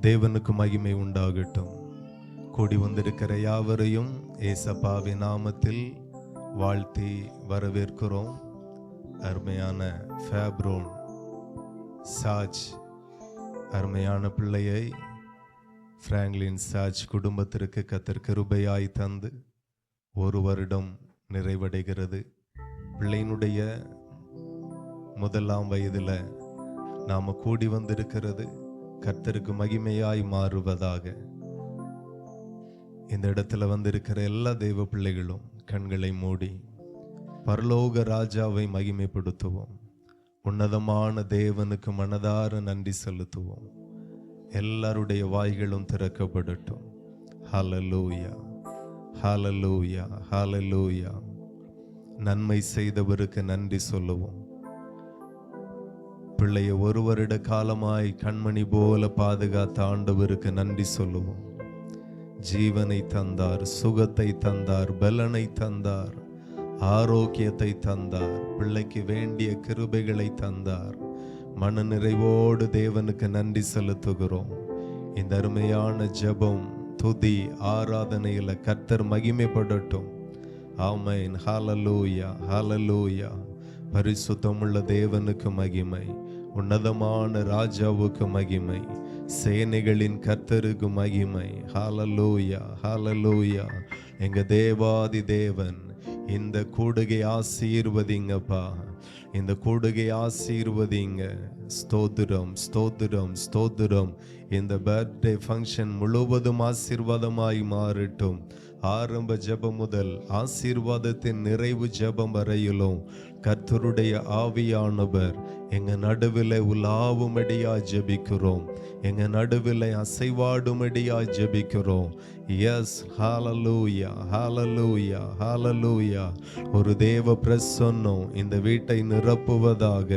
தேவனுக்கு மகிமை உண்டாகட்டும். கூடி வந்திருக்கிற யாவரையும் ஏசப்பாவின் நாமத்தில் வாழ்த்தி வரவேற்கிறோம். அருமையான ஃபேப்ரோன் சாஜ் அருமையான பிள்ளையை பிராங்க்லின் சாஜ் குடும்பத்திற்கு கர்த்தர் கிருபையாய் தந்து 1 வருடம் நிறைவடைகிறது. பிள்ளையினுடைய 1ஆம் வயதில் நாம் கூடி வந்திருக்கிறது கர்த்தருக்கு மகிமையாய் மாறுவதாக. இந்த இடத்துல வந்திருக்கிற எல்லா தெய்வ பிள்ளைகளும் கண்களை மூடி பரலோக ராஜாவை மகிமைப்படுத்துவோம். உன்னதமான தேவனுக்கு மனதார நன்றி செலுத்துவோம். எல்லாருடைய வாய்களும் திறக்கப்படட்டும். ஹல்லேலூயா, ஹல்லேலூயா, ஹல்லேலூயா. நன்மை செய்தவருக்கு நன்றி சொல்லுவோம். பிள்ளைய 1 வருட காலமாய் கண்மணி போல பாதுகாத்த ஆண்டவருக்கு நன்றி சொல்லுவோம். ஜீவனை தந்தார், சுகத்தை தந்தார், பலனை தந்தார், ஆரோக்கியத்தை தந்தார், பிள்ளைக்கு வேண்டிய கிருபைகளை தந்தார். மன நிறைவோடு தேவனுக்கு நன்றி செலுத்துகிறோம். இந்த அருமையான ஜெபம், துதி, ஆராதனையில் கர்த்தர் மகிமைப்படட்டும். ஆமென். ஹல்லேலூயா, ஹல்லேலூயா. பரிசுத்தமுள்ள தேவனுக்கு மகிமை, உன்னதமான ராஜாவுக்கு மகிமை, சேனைகளின் கர்த்தருக்கு மகிமை. ஹல்லேலூயா, ஹல்லேலூயா. எங்க தேவாதி தேவன் இந்த கூடுகை ஆசீர்வதிங்கப்பா, இந்த கூடுகை ஆசீர்வதிங்க. ஸ்தோத்திரம், ஸ்தோத்திரம், ஸ்தோத்திரம். இந்த பர்த்டே ஃபங்க்ஷன் முழுவதும் ஆசீர்வாதமாய் மாறட்டும். ஆரம்ப ஜெபம் முதல் ஆசீர்வாதத்தின் நிறைவு ஜெபம் வரையிலும் கர்த்தருடைய ஆவியானவர் எங்க நடுவில் உலாவுமடியா ஜெபிக்கிறோம். எங்க நடுவில் அசைவாடுமடியா ஜெபிக்கிறோம். எஸ், ஹல்லேலூயா, ஹல்லேலூயா, ஹல்லேலூயா. ஒரு தேவ பிரசன்னம் இந்த வீட்டை நிரப்புவதாக.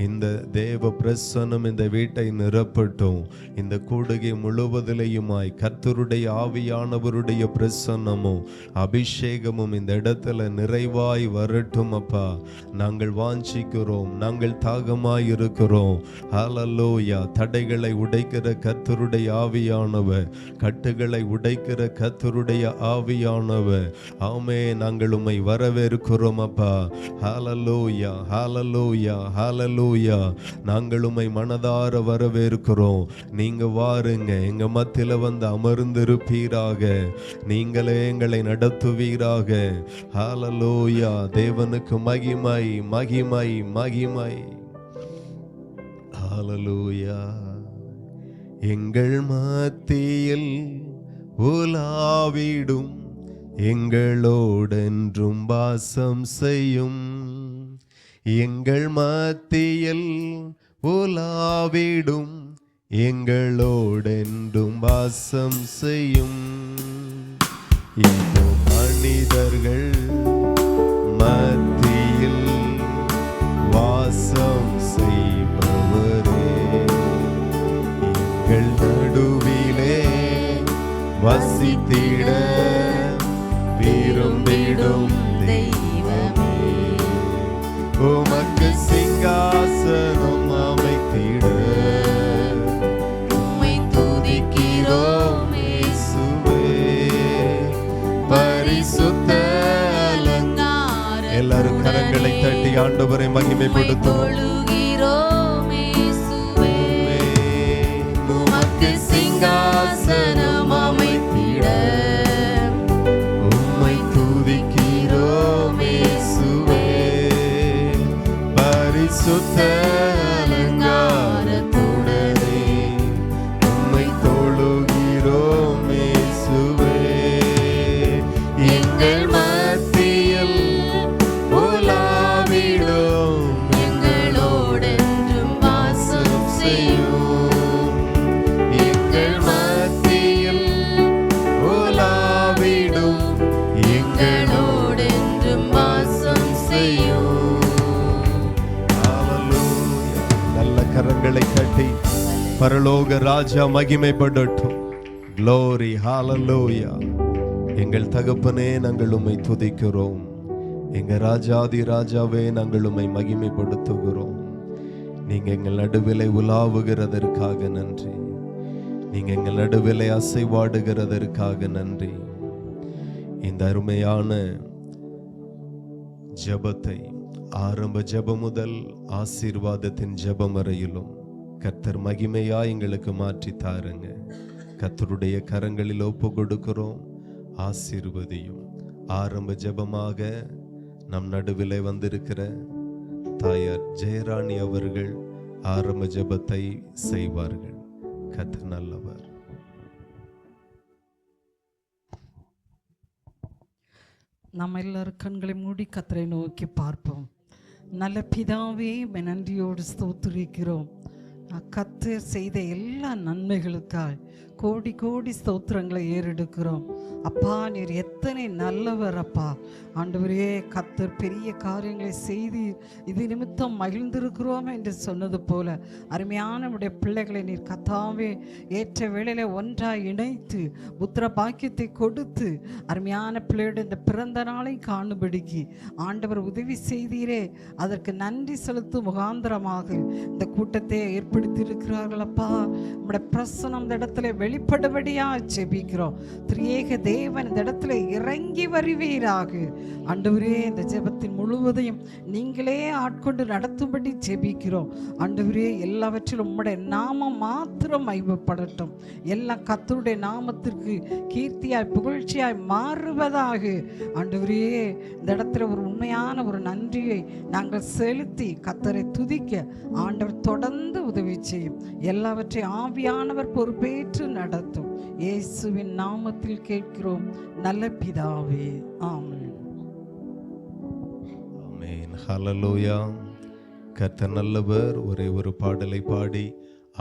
இந்த தேவ பிரசன்னம் இந்த வீட்டை நிரப்பட்டும். இந்த கூடுகை முழுவதிலேயுமாய் கர்த்தருடைய ஆவியானவருடைய பிரசன்னமும் அபிஷேகமும் இந்த இடத்துல நிறைவாய் வரட்டும் அப்பா. நாங்கள் வாஞ்சிக்கிறோம், நாங்கள் தாகமாய் இருக்கிறோம். ஹல்லேலூயா. தடைகளை உடைக்கிற கர்த்தருடைய ஆவியானவர், கட்டுகளை உடைக்கிற கர்த்தருடைய ஆவியானவர், ஆமே, நாங்கள் உம்மை வரவேற்கிறோம் அப்பா. ஹல்லேலூயா, ஹல்லேலூயா, ஹல்லேலூயா. நாங்கள் உம்மை மனதார வரவேற்கிறோம். நீங்க வாருங்க, எங்க மத்தியில வந்து அமர்ந்திருப்பீராக. நீங்களே எங்களை நடத்துவீராக. ஹல்லேலூயா. தேவனுக்கு மகிமை, மகிமை, மகிமை. ஹல்லேலூயா. எங்கள் மத்தியில் உலாவிடும், எங்களோடென்றும் வாசம் செய்யும். எங்கள் மத்தியில் உலாவிடும், எங்களோடென்றும் வாசம் செய்யும். இதோ மனிதர்கள் மத்தியில் வாசம் செய்பவரே, எங்கள் நடுவிலே வசித்திட விரும்பிடும் தெய்வமே, உமக்கு சிங்காசனம் அமைத்திட உம்மை துதிக்கிறோம் இயேசுவே. பரிசுத்த அலங்கார எல்லாரும் கரங்களை தட்டி ஆண்டவரை மகிமைப்படுத்துவோம். உமக்கு சிங்காசனம் அமைத்திட உம்மை துதிக்கிறோம் இயேசுவே. பரிசுத்த அலங்காரத்துடனே உம்மை தொழுகிறோம் இயேசுவே. எங்கள் மத்தியில் உலாவிடும், எங்களோடென்றும் வாசம் செய்யும். எங்கள் மத்தியில் உலாவிடும், எங்களோடென்றும் வாசம் செய்யும். ஹல்லேலூயா. நல்ல கரங்களை கட்டி பரலோக ராஜா மகிமைப்படட்டும். க்ளோரி, ஹல்லேலூயா. எங்கள் தகப்பனே, நாங்கள் உம்மை துதிக்கிறோம். எங்க ராஜாதி ராஜாவே, நாங்கள் உம்மை மகிமைப்படுத்துகிறோம். நீங்க எங்கள் நடுவிலை உலாவுகிறதற்காக நன்றி. நீங்க எங்கள் நடுவிலே அசைவாடுகிறதற்காக நன்றி. இந்த அருமையான ஜெபத்தை ஆரம்ப ஜெபம் முதல் ஆசீர்வாதத்தின் ஜெபம் வரையிலும் கர்த்தர் மகிமையா எங்களுக்கு மாற்றி தாருங்க. கர்த்தருடைய கரங்களில் ஒப்பு கொடுக்கிறோம். ஆசீர்வதியும். ஆரம்ப ஜெபமாக நம் நடுவிலே வந்திருக்கிற தாயார் ஜெயராணி அவர்கள் ஆரம்ப ஜெபத்தை செய்வார்கள். கர்த்தர் நல்லவர். நாம் எல்லாரும் கண்களை மூடி கர்த்தரை நோக்கி பார்ப்போம். நல்ல பிதாவே, நன்றியோடு ஸ்தோத்திரிக்கிறோம். கர்த்தர் செய்த எல்லா நன்மைகளுக்காய் கோடி கோடி ஸ்தோத்திரங்களை ஏறெடுக்கிறோம். அப்பா, நீர் எத்தனை நல்லவர் அப்பா. ஆண்டவரே, கர்த்தர் பெரிய காரியங்களை செய்து இது நிமித்தம் மகிழ்ந்திருக்கிறோம் என்று சொன்னது போல அருமையான உடைய பிள்ளைகளை நீர் கர்த்தாவே ஏற்ற வேளையில ஒன்றாய் இணைத்து புத்திர பாக்கியத்தை கொடுத்து அருமையான பிள்ளையோட இந்த பிறந்த நாளை காணும்படிக்கு ஆண்டவர் உதவி செய்தீரே. அதற்கு நன்றி செலுத்தும் முகாந்திரமாக இந்த கூட்டத்தை ஏற்படுத்தி இருக்கிறார்கள் அப்பா. நம்முடைய பிரசனம் இந்த இடத்துல வெளிப்படும்படியா ஜெபிக்கிறோம். திரியேக தேவன் இந்த இடத்துல இறங்கி வருவீராக. ஆண்டவரே, இந்த ஜெபத்தின் முழுவதையும் நீங்களே ஆட்கொண்டு நடத்தும்படி ஜெபிக்கிறோம். ஆண்டவரே, எல்லாவற்றிலும் உம்முடைய நாமம் மாத்திரம் மகிமைப்படட்டும். எல்லா கர்த்தருடைய நாமத்திற்கு கீர்த்தியாய் புகழ்ச்சியாய் மாறுவதாக. ஆண்டவரே, இந்த இடத்துல ஒரு உண்மையான ஒரு நன்றியை நாங்கள் செலுத்தி கர்த்தரை துதிக்க ஆண்டவர் தொடர்ந்து உதவி செய்யும். எல்லாவற்றையும் ஆவியானவர் பொறுப்பேற்று நடத்தும். இயேசுவின் நாமத்தில் கேட்கிறோம் நல்ல பிதாவே. ஆமென். ஆமென். ஹல்லேலூயா. கர்த்தர் நல்லவர். ஒரே ஒரு பாடலை பாடி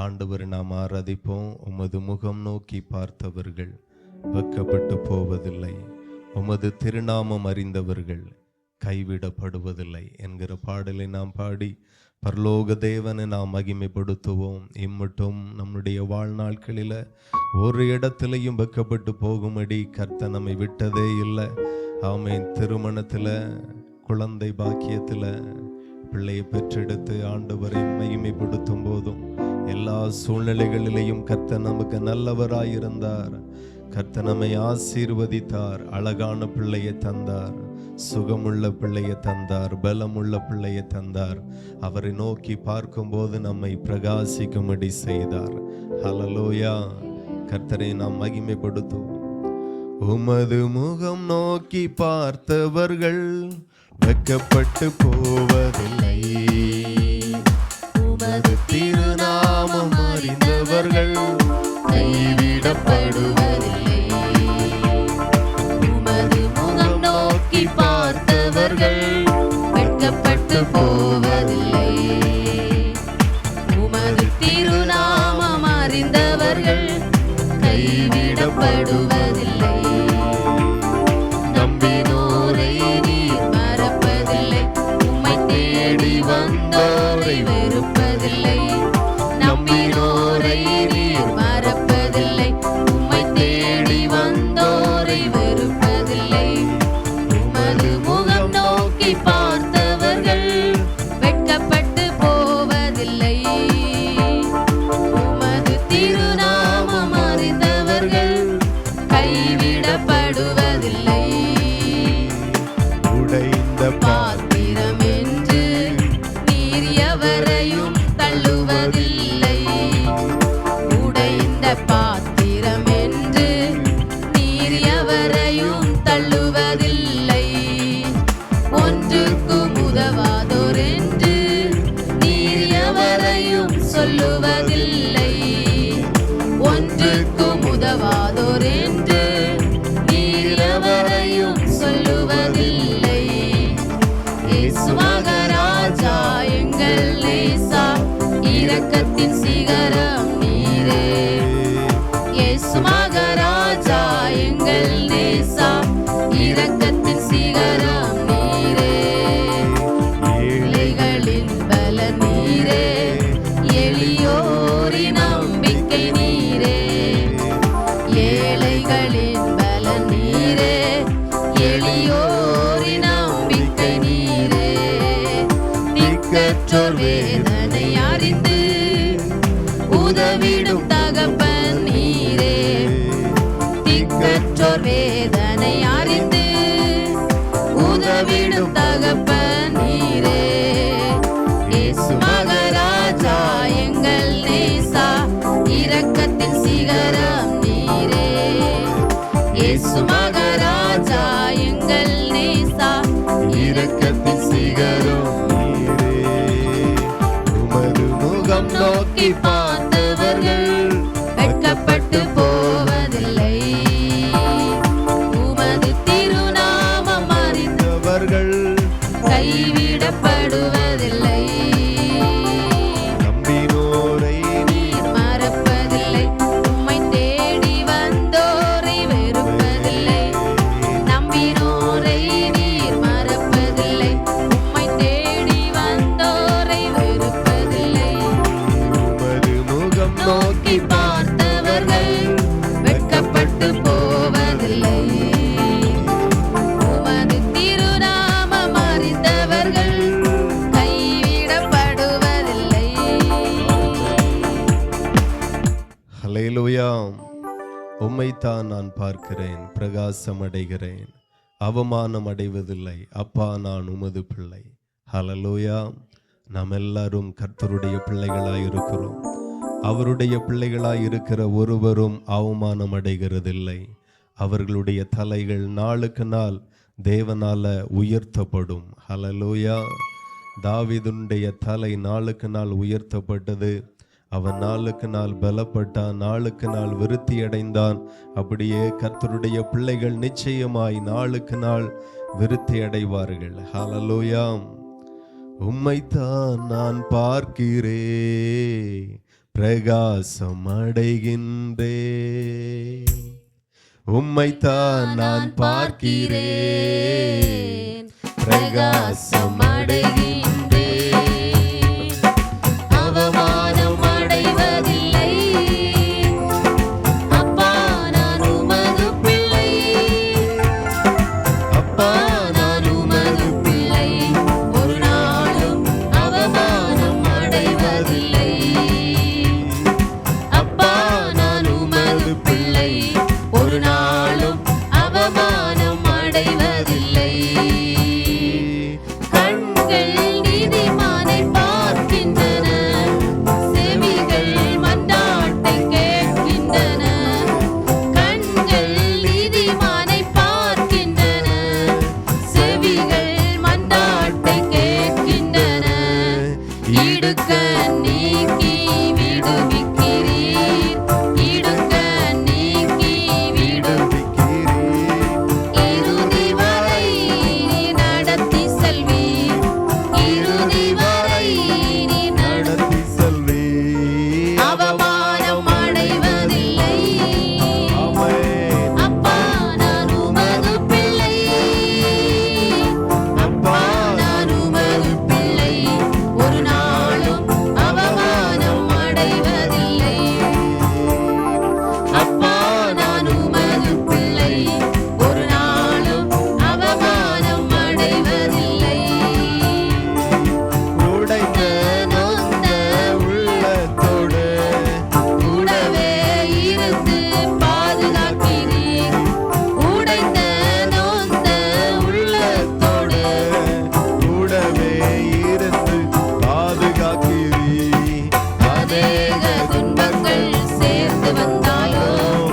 ஆண்டவரை நாம் ஆராதிப்போம். உமது முகம் நோக்கி பார்த்தவர்கள் வெட்கப்பட்டு போவதில்லை, உமது திருநாமம் அறிந்தவர்கள் கைவிடப்படுவதில்லை என்கிற பாடலை நாம் பாடி பரலோக தேவனை நாம் மகிமைப்படுத்துவோம். இம்மட்டும் நம்முடைய வாழ்நாட்களில் ஒரு இடத்துலையும் வெட்கப்பட்டு போகும்படி கர்த்தர் நம்மை விட்டதே இல்லை. ஆமென். திருமணத்தில், குழந்தை பாக்கியத்தில், பிள்ளையை பெற்றெடுத்து ஆண்டவரை மகிமைப்படுத்தும் போதும் எல்லா சூழ்நிலைகளிலேயும் கர்த்தர் நமக்கு நல்லவராயிருந்தார். கர்த்தர் நம்மை ஆசீர்வதித்தார். அழகான பிள்ளையை தந்தார், சுகமுள்ள பிள்ளையை தந்தார், பலமுள்ள பிள்ளையை தந்தார். அவரை நோக்கி பார்க்கும்போது நம்மை பிரகாசிக்கும்படி செய்தார். ஹல்லேலூயா. கர்த்தரை நாம் மகிமைப்படுத்துவோம். உமது முகம் நோக்கி பார்த்தவர்கள் வெட்கப்பட்டு போவதில்லை, உமது திருநாமம் அறிந்தவர்கள் கைவிடப்படுவதில்லை. உமது முகம் நோக்கி பார்த்தவர்கள் வெட்கப்பட்டு போவதில்லை, உமது திருநாமம் அறிந்தவர்கள் கைவிடப்படுவதில்லை. நம்பினோரை நீர் மறப்பதில்லை, உம்மை தேடி வந்தோரை வெறுப்பதில்லை. நம்பினோரை நீர் மறப்பதில்லை, உம்மை தேடி வந்தோரை வெறுப்பதில்லை. உமது முகம் நோக்கி பார்த்தவர்கள் வெட்கப்பட்டு போவதில்லை, உமது திருநாமம் அறிந்தவர்கள் கைவிடப்படுவதில்லை. உடைந்த பாத்திரம் என்று நீர் எவரையும் தள்ளுவதில்லை, உடைந்த பாத்திரம் என்று நீர் எவரையும் தள்ளுவதில்லை. ஒன்றுக்கும் உதவாதோர் என்று நீர் எவரையும் சொல்லுவதில்லை, ஒன்றுக்கும் உதவாதோர் என்று நீர் எவரையும் சொல்லுவதில்லை. இயேசுவாக ராஜா எங்கள் நேசா, இரக்கத்தின் சிகரம் நீரே. இயேசுவாக ராஜா எங்கள் நேசா, இரக்கத்தின் சிகரம் நீரே. ஏழைகளின் பல நீரே, எளியோரின் நம்பிக்கை நீரே. ஏழைகளின் பல நீரே, எளியோரின் நம்பிக்கை நீரே. திக்கற்றோர் வேதனை அறிந்து உதவிடும் தகப்பன் நீரே. ஹல்லேலூயா. உம்மைத்தான் நான் பார்க்கிறேன், பிரகாசம் அடைகிறேன், அவமானம் அடைவதில்லை. அப்பா, நான் உமது பிள்ளை. ஹல்லேலூயா. நாம் எல்லாரும் கர்த்தருடைய பிள்ளைகளாய் இருக்கிறோம். அவருடைய பிள்ளைகளாய் இருக்கிற ஒருவரும் அவமானம் அடைகிறதில்லை. அவர்களுடைய தலைகள் நாளுக்கு நாள் தேவனால உயர்த்தப்படும். ஹல்லேலூயா. தாவீதுடைய தலை நாளுக்கு நாள் உயர்த்தப்பட்டது. அவன் நாளுக்கு நாள் பலப்பட்டான், நாளுக்கு நாள் விருத்தி அடைந்தான். அப்படியே கர்த்தருடைய பிள்ளைகள் நிச்சயமாய் நாளுக்கு நாள் விருத்தி அடைவார்கள். ஹல்லேலூயா. உம்மைத்தான் நான் பார்க்கிறேன், பிரகாசம் அடைகின்றேன். உம்மைத்தான் நான் பார்க்கிறேன், பிரகாசம் அடைகின்றேன். அவமானம் அடைவதில்லை. அப்பா, நான் உமது பிள்ளை. அப்பா, நான் உமது பிள்ளை. ஒரு நாளும் அவமானம் அடைவதில்லை. அப்பா, நான் உமது பிள்ளை. ஒரு நாளும் அவமானம் அடைவதில்லை. கண்கள் நீதிமானை பார்க்கின்றன, செவிகள் மன்றாட்டை கேட்கின்றன. கண்கள் நீதிமானை பார்க்கின்றன, செவிகள் மன்றாட்டை கேட்கின்றன. இடுக்க நீக்கி விடுவிக்கிறீர், இடுக்க நீக்கி விடுவிக்கிறீர். இறுதி வரை நீர் நடத்தி செல்வீர், இறுதி வரை நீர் நடத்தி செல்வி. அவமானம் அடைவதில்லை. ஆமென். அப்பா, நான் உமது பிள்ளை. அப்பா, நான் உமது பிள்ளை. ஒரு நாளும் அவமானம் அடைவதில்லை. அப்பா, நான் உமது பிள்ளை. ஒரு நாளும் அவமானம் அடைவதில்லை. உடைந்த நொந்த உள்ளத்தோடு கூடவே இருந்து பாதுகாக்கிறீர். உடைந்த நொந்த உள்ளத்தோடு கூடவே இருந்து பாதுகாக்கிறீர். அநேக துன்பங்கள் சேர்ந்து வந்தாலும்,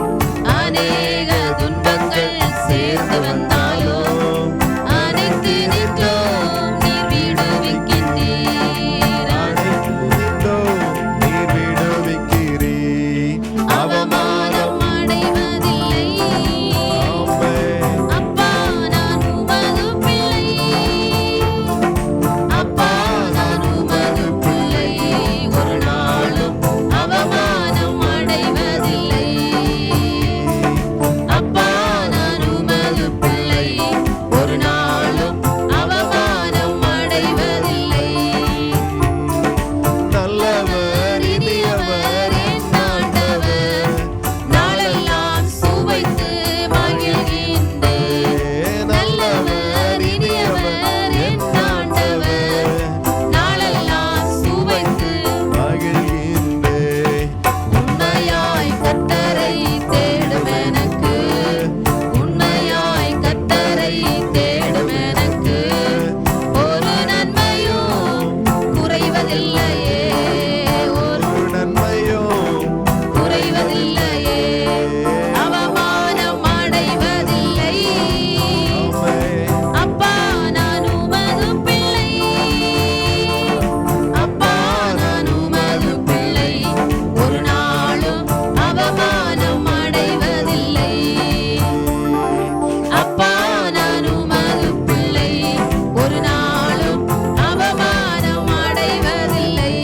அநேக துன்பங்கள் சேர்ந்து வந்தாலும், அனைத்து நின்றும் நீர் விடுவிக்கின்றீர். நீர் விடுவிக்கிறீர். அவமானம் அடைவதில்லை. ஆமென். அப்பா, நான் உமது பிள்ளை. அப்பா, நான் உமது பிள்ளை. ஒரு நாளும் அவமானம் அடைவதில்லை. அப்பா, நான் உமது பிள்ளை. ஒரு நாளும் அவமானம் அடைவதில்லை. நல்லவர் இனியவர் என் ஆண்டவர், நாளெல்லாம் சுவைத்து மகிழ்கின்றேன். நல்லவர் இனியவர் என் ஆண்டவர், நாளெல்லாம் சுவைத்து மகிழ்கின்றேன். உண்மையாய் கர்த்தரை தேடும் எனக்கு, உண்மையாய் கர்த்தரை தேடும் எனக்கு ஒரு நன்மையும் குறைவதில்லையே, ஒரு நன்மையும் குறைவதில்லையே. அவமானம் அடைவதில்லை. ஆமென். அப்பா, நான் உமது பிள்ளை. அப்பா, நான் உமது பிள்ளை. ஒரு நாளும் அவமானம் அடைவதில்லை. அப்பா, நான் உமது பிள்ளை. ஒரு நாளும் அவமானம் அடைவதில்லை.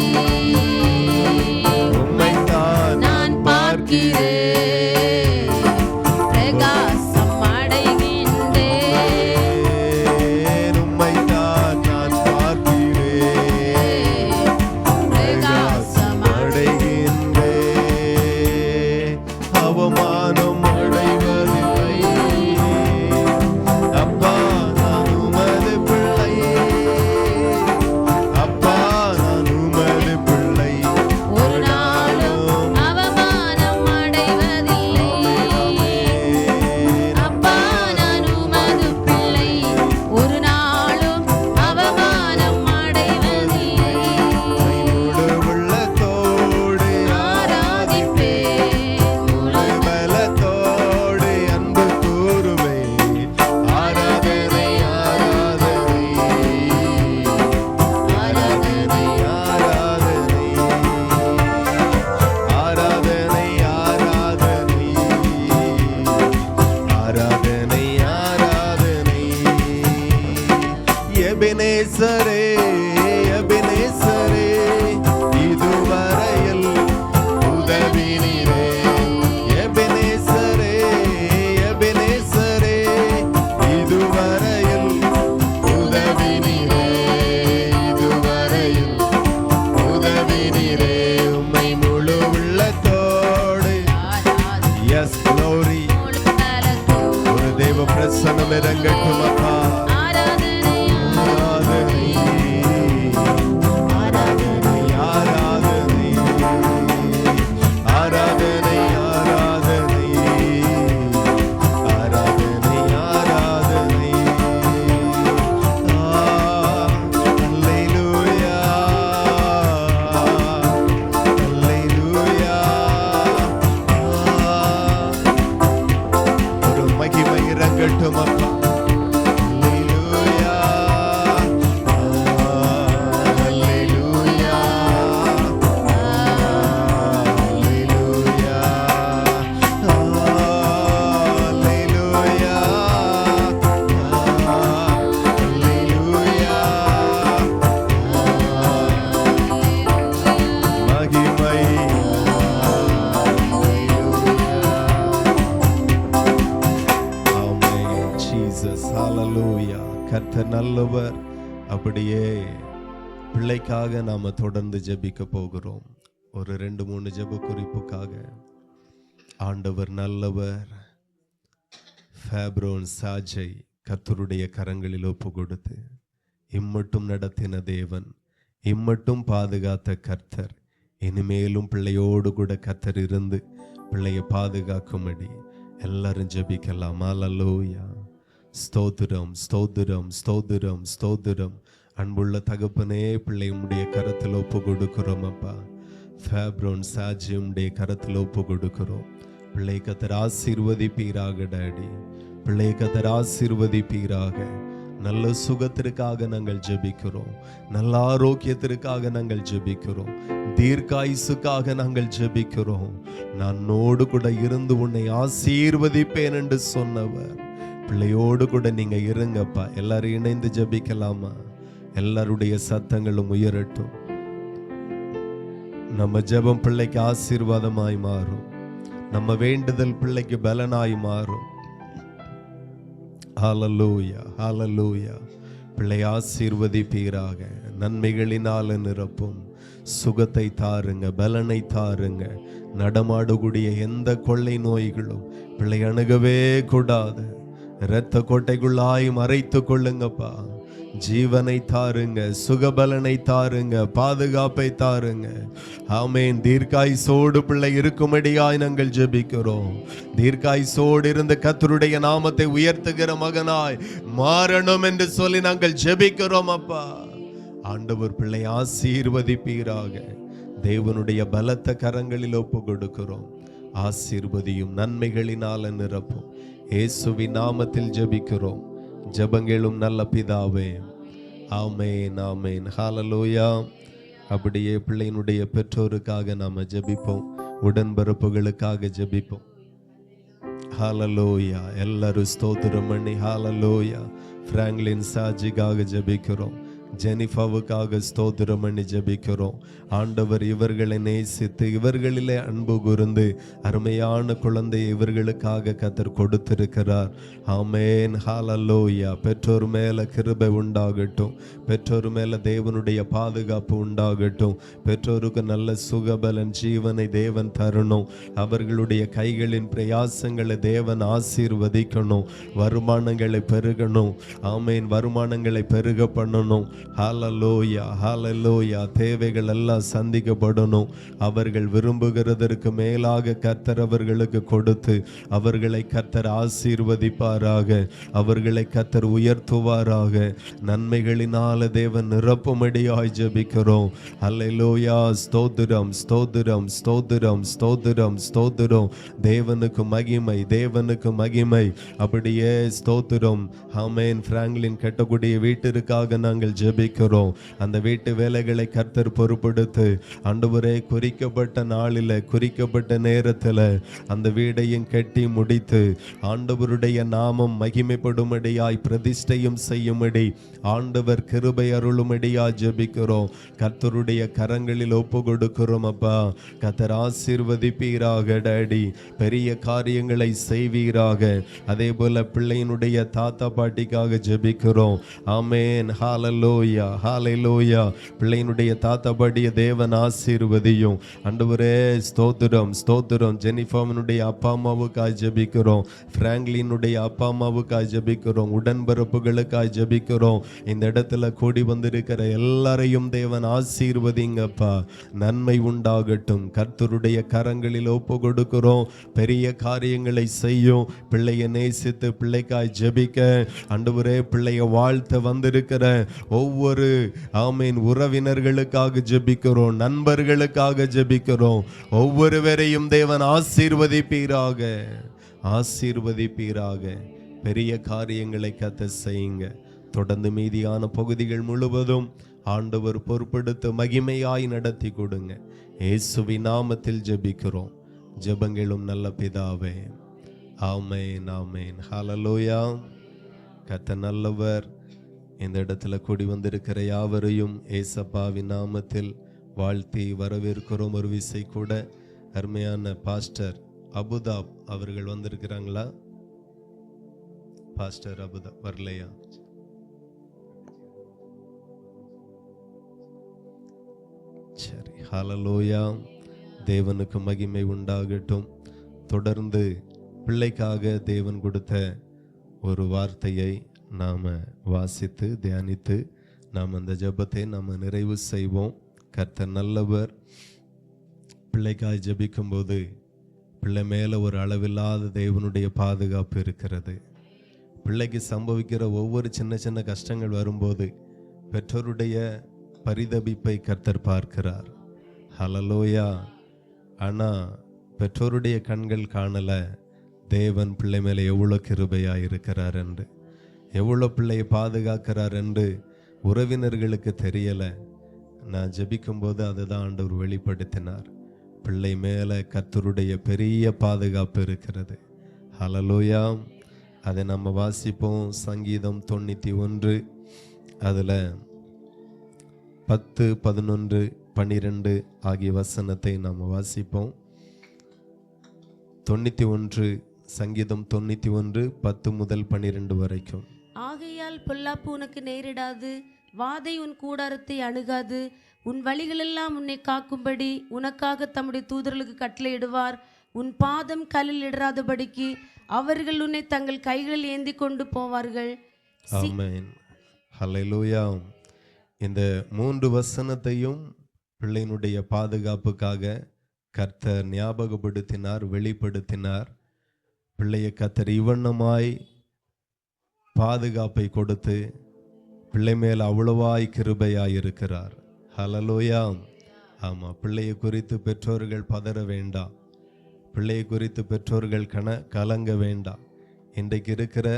உம்மைத்தான் நான் பார்க்கிறேன், பிரகாசம் அடைகின்றேன். உம்மைத்தான் நான் பார்க்கிறேன், பிரகாசம் அடைகின்றேன். அவமானம் அடைவதில்லை. அப்பா, நான் உமது பிள்ளை. அப்பா, நான் உமது பிள்ளை. ஒரு நாளும் அவமானம் இறங்கட்டும் அப்பா. ஆராதனை ஆராதனை ஆராதனை ஆராதனை ஆராதனை ஆராதனை ஆராதனை ஆராதனை. அல்லேலூயா அல்லேலூயா. ஒரு மகிமை இறங்கட்டும் அப்பா. அல்லேலூயா அல்லேலூயா அல்லேலூயா அல்லேலூயா அல்லேலூயா. மகிமை ஆமென். ஜீசஸ் ஹalleluya. கர்த்தர் நல்லவர். அப்படியே பிள்ளைக்காக நாம தொடர்ந்து ஜெபிக்க போகிறோம். ஒரு 2-3 ஜெப குறிப்புக்காக. ஆண்டவர் நல்லவர். ஃபேப்ரோன் சாஜை கர்த்தருடைய கரங்களில் ஒப்பு கொடுத்து இம்மட்டும் நடத்தின தேவன், இம்மட்டும் பாதுகாத்த கர்த்தர், இனிமேலும் பிள்ளையோடு கூட கர்த்தர் இருந்து பிள்ளையை பாதுகாக்கும்படி எல்லாரும் ஜெபிக்கலாம். அல்லேலூயா. ஸ்தோத்திரம் ஸ்தோத்திரம் ஸ்தோத்திரம் ஸ்தோத்திரம். அன்புள்ள தகப்பனே, பிள்ளை உம்முடைய கரத்தில் ஒப்பு கொடுக்கிறோம் அப்பா. ஃபேப்ரோன் சாஜி உம்முடைய கரத்தில் ஒப்பு கொடுக்கிறோம். பிள்ளை கர்த்தர் ஆசீர்வதிப்பீராக டாடி. பிள்ளை கர்த்தர் ஆசீர்வதிப்பீராக. நல்ல சுகத்திற்காக நாங்கள் ஜெபிக்கிறோம். நல்ல ஆரோக்கியத்திற்காக நாங்கள் ஜெபிக்கிறோம். தீர்க்காயுசுக்காக நாங்கள் ஜெபிக்கிறோம். நானோடு கூட இருந்து உன்னை ஆசீர்வதிப்பேன் என்று சொன்னவர், பிள்ளையோடு கூட நீங்க இருங்கப்பா. எல்லாரும் இணைந்து ஜெபிக்கலாமா? எல்லாருடைய சத்தங்களும் உயரட்டும். நம்ம ஜெபம் பிள்ளைக்கு ஆசீர்வாதமாய் மாறும். நம்ம வேண்டுதல் பிள்ளைக்கு பலனாய் மாறும். ஹalleluya ஹalleluya. பிள்ளை ஆசீர்வதிப்பீராக. நன்மைகளினால நிரப்பும். சுகத்தை தாருங்க, பலனை தாருங்க. நடமாடக்கூடிய எந்த கொள்ளை நோய்களும் பிள்ளை அணுகவே கூடாது. இரத்த கோட்டைக்குள்ளாய் மறைத்து கொள்ளுங்கப்பா. ஜீவனை தாருங்க, சுகபலனை தாருங்க, பாதுகாப்பை தாருங்க. ஆமென். தீர்க்காயுசோடு பிள்ளை இருக்கும்படியாய் நாங்கள் ஜெபிக்கிறோம். தீர்க்காயுசோடு இருந்து கர்த்தருடைய நாமத்தை உயர்த்துகிற மகனாய் மாறணும் என்று சொல்லி நாங்கள் ஜெபிக்கிறோம் அப்பா. ஆண்டவர் பிள்ளை ஆசீர்வதிப்பீராக. தேவனுடைய பலத்த கரங்களில் ஒப்பு கொடுக்கிறோம். ஆசீர்வதியும், நன்மைகளினால நிரப்பும். இயேசுவின் நாமத்தில் ஜெபிக்கிறோம். ஜெபங்களும் நல்ல பிதாவே. ஆமென் ஆமென். ஹalleluya. அப்படியே பிள்ளையினுடைய பெற்றோருக்காக நாம ஜெபிப்போம். உடன்பிறப்புகளுக்காக ஜெபிப்போம். ஹalleluya. எல்லாரும் ஸ்தோத்திரம் பண்ணி ஹalleluya. பிராங்க்லின் சாஜிக்காக ஜெபிக்கிறோம். ஜெனிஃபாவுக்காக ஸ்தோத்திரம் பண்ணி ஜெபிக்கிறோம். ஆண்டவர் இவர்களை நேசித்து இவர்களிலே அன்பு கூர்ந்து அருமையான குழந்தையை இவர்களுக்காக கர்த்தர் கொடுத்திருக்கிறார். ஆமென். ஹalleluya. பெற்றோர் மேல கிருபை உண்டாகட்டும். பெற்றோர் மேல தேவனுடைய பாதுகாப்பு உண்டாகட்டும். பெற்றோருக்கு நல்ல சுகபலன் ஜீவனை தேவன் தரணும். அவர்களுடைய கைகளின் பிரயாசங்களை தேவன் ஆசீர்வதிக்கணும். வருமானங்களை பெருகணும். ஆமென். வருமானங்களை பெருக பண்ணணும். ஹalleluya ஹalleluya. தேவைகள் எல்லாம் சந்திக்கப்படணும். அவர்கள் விரும்புகிறதற்கு மேலாக கர்த்தர் அவர்களுக்கு கொடுத்து அவர்களை கர்த்தர் ஆசீர்வதிப்பாராக. அவர்களை கர்த்தர் உயர்த்துவாராக. நன்மைகளினால தேவன் நிரப்பும்படியாய் ஜெபிக்கிறோம். ஹalleluya. ஸ்தோத்திரம் ஸ்தோத்திரம் ஸ்தோத்திரம் ஸ்தோத்திரம் ஸ்தோத்திரம். தேவனுக்கு மகிமை, தேவனுக்கு மகிமை. அப்படியே ஸ்தோத்திரம். ஆமென். பிராங்க்லின் கட்டக்கூடிய வீட்டிற்காக நாங்கள் ஜெபிக்கிறோம். அந்த வீட்டு வேலைகளை கர்த்தர் பொறுப்படுத்து ஆண்டவரே, குறிக்கப்பட்ட நாளில் குறிக்கப்பட்ட நேரத்தில் அந்த வீடையும் கட்டி முடித்து ஆண்டவருடைய நாமம் மகிமைப்படும்படியாய் பிரதிஷ்டையும் செய்யும்படி ஆண்டவர் கிருபை அருளும்படியாய் ஜெபிக்கிறோம். கர்த்தருடைய கரங்களில் ஒப்பு கொடுக்கிறோம் அப்பா. கர்த்தர் ஆசீர்வதிப்பீராக டாடி. பெரிய காரியங்களை செய்வீராக. அதே போல பிள்ளையினுடைய தாத்தா பாட்டிக்காக ஜெபிக்கிறோம். ஆமென். ஹalleluya ஹalleluya ஹalleluya. பிள்ளையினுடைய தாத்தாபடிய தேவன் ஆசீர்வதியும். ஆண்டவரே ஸ்தோத்திரம் ஸ்தோத்திரம். ஜெனிஃபாவினுடைய அப்பா அம்மாவுக்காய் ஜெபிக்கிறோம். பிராங்க்லினுடைய அப்பா அம்மாவுக்காய் ஜெபிக்கிறோம். உடன்பிறப்புகளுக்காய் ஜெபிக்கிறோம். இந்த இடத்துல கூடி வந்திருக்கிற எல்லாரையும் தேவன் ஆசீர்வதிங்கப்பா. நன்மை உண்டாகட்டும். கர்த்தருடைய கரங்களில் ஒப்பு கொடுக்கிறோம். பெரிய காரியங்களை செய்யும். பிள்ளையை நேசித்து பிள்ளைக்காய் ஜெபிக்க ஆண்டவரே பிள்ளைய வாழ்த்த வந்திருக்கிற ஒவ்வொரு ஆமீன் உறவினர்களுக்காக ஜெபிக்கிறோம். நண்பர்களுக்காக ஜெபிக்கிறோம். ஒவ்வொருவரையும் தேவன் ஆசீர்வதிப்பீராக ஆசீர்வதிப்பீராக. பெரிய காரியங்களை கத்த செய்யுங்க. தொடர்ந்து மீதியான பகுதிகள் முழுவதும் ஆண்டவர் பொறுப்பெடுத்து மகிமையாய் நடத்தி கொடுங்க. இயேசுவின் நாமத்தில் ஜெபிக்கிறோம். ஜெபங்களும் நல்ல பிதாவே. ஆமென் ஆமென் ஹalleluya. கர்த்தர் நல்லவர். இந்த இடத்துல கூடி வந்திருக்கிற யாவரையும் ஏசப்பாவின் நாமத்தில் வாழ்த்தி வரவேற்கிறோம். ஒரு விசை கூட அருமையான பாஸ்டர் அபுதாப் அவர்கள் வந்திருக்கிறாங்களா? பாஸ்டர் அபுதாப் வரலையா? சரி, ஹalleluya. தேவனுக்கு மகிமை உண்டாகட்டும். தொடர்ந்து பிள்ளைக்காக தேவன் கொடுத்த ஒரு வார்த்தையை நாம் வாசித்து தியானித்து நாம் அந்த ஜெபத்தை நாம் நிறைவு செய்வோம். கர்த்தர் நல்லவர். பிள்ளைக்காய் ஜெபிக்கும்போது பிள்ளை மேலே ஒரு அளவில்லாத தேவனுடைய பாதுகாப்பு இருக்கிறது. பிள்ளைக்கு சம்பவிக்கிற ஒவ்வொரு சின்ன சின்ன கஷ்டங்கள் வரும்போது பெற்றோருடைய பரிதபிப்பை கர்த்தர் பார்க்கிறார். ஹல்லேலூயா. ஆனால் பெற்றோருடைய கண்கள் காணலை தேவன் பிள்ளை மேலே எவ்வளோ கிருபையாக இருக்கிறார் என்று, எவ்வளோ பிள்ளையை பாதுகாக்கிறார் என்று உறவினர்களுக்கு தெரியலை. நான் ஜெபிக்கும்போது அதுதான் ஆண்டவர் வெளிப்படுத்தினார். பிள்ளை மேலே கர்த்தருடைய பெரிய பாதுகாப்பு இருக்கிறது. ஹல்லேலூயா. அதை நம்ம வாசிப்போம். சங்கீதம் 91 அதில் 10, 11, 12 ஆகிய வசனத்தை நாம் வாசிப்போம். 91 சங்கீதம் 91 10 முதல் 12 வரைக்கும். ஆகையால் பொல்லாப்பு உனக்கு நேரிடாது, வாதை உன் கூடாரத்தை அணுகாது. உன் வழிகளெல்லாம் உன்னை காக்கும்படி உனக்காக தம்முடைய தூதர்களுக்கு கட்டளையிடுவார். உன் பாதம் கல்லில் இடராதபடிக்கு அவர்கள் உன்னை தங்கள் கைகளில் ஏந்தி கொண்டு போவார்கள். ஆமென் ஹல்லேலூயா. இந்த 3 வசனத்தையும் பிள்ளையினுடைய பாதுகாப்புக்காக கர்த்தர் ஞாபகப்படுத்தினார், வெளிப்படுத்தினார். பிள்ளையை கர்த்தர் இவ்வண்ணமாய் பாதுகாப்பை கொடுத்து பிள்ளை மேல் அவ்வளவாய் கிருபையாய் இருக்கிறார். ஹல்லேலூயா. ஆமாம், பிள்ளையை குறித்து பெற்றோர்கள் பதற வேண்டாம். பிள்ளையை குறித்து பெற்றோர்கள் கலங்க வேண்டாம். இன்றைக்கு இருக்கிற